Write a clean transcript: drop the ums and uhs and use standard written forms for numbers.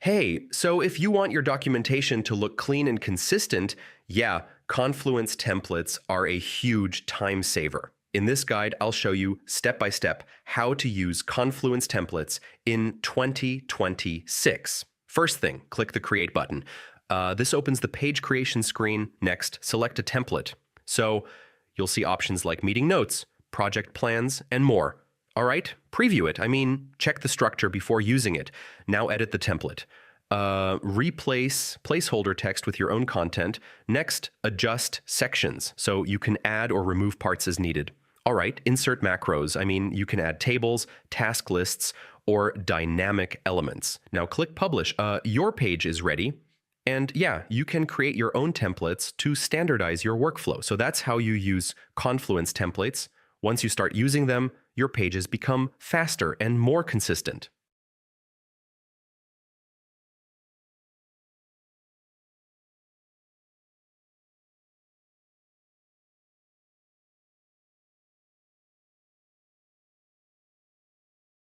Hey, so if you want your documentation to look clean and consistent, yeah, Confluence templates are a huge time saver. In this guide, I'll show you step by step how to use Confluence templates in 2026. First thing, click the Create button. This opens the page creation screen. Next, select a template. So you'll see options like meeting notes, project plans, and more. All right, preview it. Check the structure before using it. Now edit the template. Replace placeholder text with your own content. Next, adjust sections so you can add or remove parts as needed. All right, insert macros. You can add tables, task lists, or dynamic elements. Now click Publish. Your page is ready. And yeah, you can create your own templates to standardize your workflow. So that's how you use Confluence templates. Once you start using them, your pages become faster and more consistent.